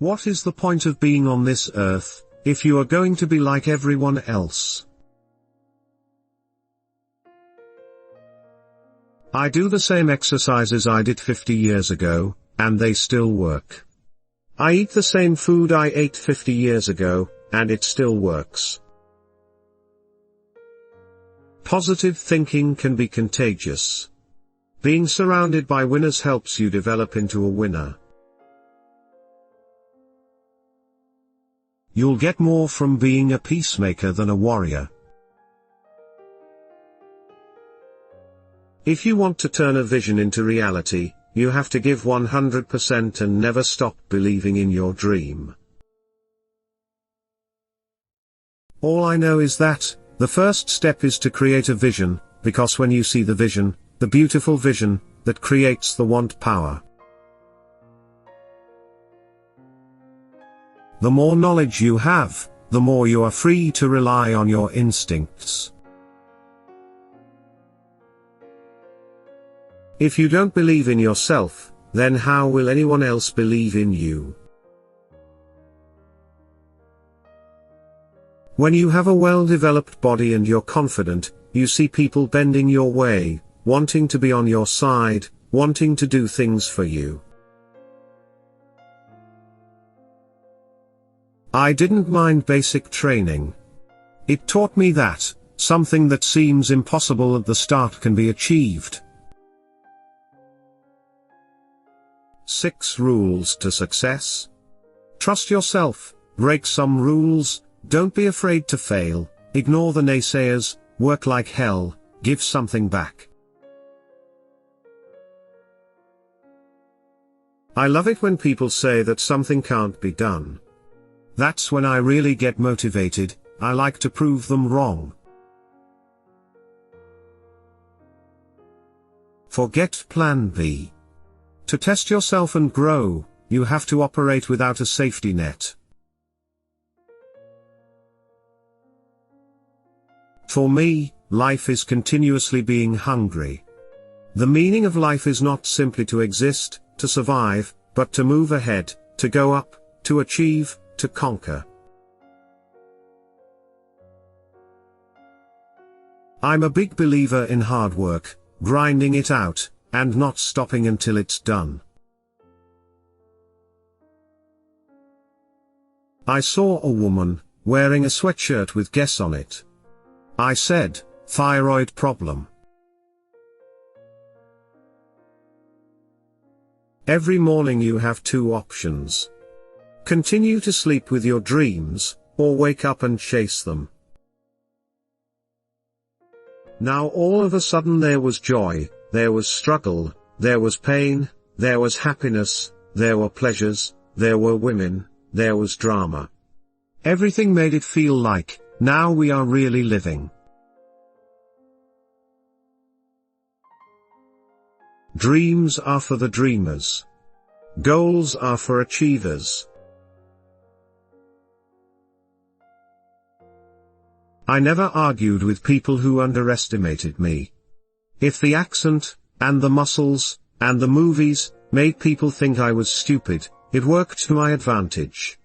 What is the point of being on this earth, if you are going to be like everyone else? I do the same exercises I did 50 years ago, and they still work. I eat the same food I ate 50 years ago, and it still works. Positive thinking can be contagious. Being surrounded by winners helps you develop into a winner. You'll get more from being a peacemaker than a warrior. If you want to turn a vision into reality, you have to give 100% and never stop believing in your dream. All I know is that, the first step is to create a vision, because when you see the vision, the beautiful vision, that creates the want power. The more knowledge you have, the more you are free to rely on your instincts. If you don't believe in yourself, then how will anyone else believe in you? When you have a well-developed body and you're confident, you see people bending your way, wanting to be on your side, wanting to do things for you. I didn't mind basic training. It taught me that, something that seems impossible at the start can be achieved. 6 rules to success. Trust yourself, break some rules, don't be afraid to fail, ignore the naysayers, work like hell, give something back. I love it when people say that something can't be done. That's when I really get motivated. I like to prove them wrong. Forget Plan B. To test yourself and grow, you have to operate without a safety net. For me, life is continuously being hungry. The meaning of life is not simply to exist, to survive, but to move ahead, to go up, to achieve, to conquer. I'm a big believer in hard work, grinding it out, and not stopping until it's done. I saw a woman, wearing a sweatshirt with guess on it. I said, thyroid problem. Every morning you have 2 options. Continue to sleep with your dreams, or wake up and chase them. Now all of a sudden there was joy, there was struggle, there was pain, there was happiness, there were pleasures, there were women, there was drama. Everything made it feel like, now we are really living. Dreams are for the dreamers. Goals are for achievers. I never argued with people who underestimated me. If the accent, and the muscles, and the movies, made people think I was stupid, it worked to my advantage.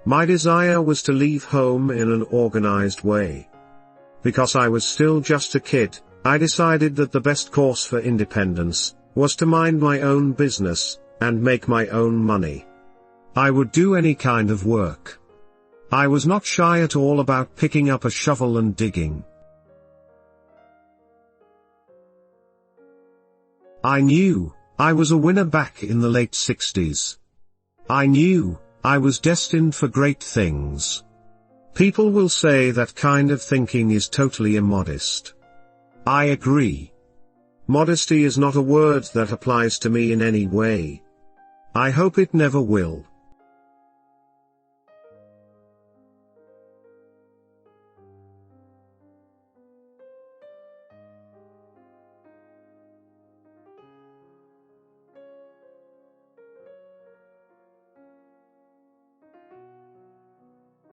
My desire was to leave home in an organized way. Because I was still just a kid, I decided that the best course for independence was to mind my own business, and make my own money. I would do any kind of work. I was not shy at all about picking up a shovel and digging. I knew I was a winner back in the late 60s. I knew I was destined for great things. People will say that kind of thinking is totally immodest. I agree. Modesty is not a word that applies to me in any way. I hope it never will.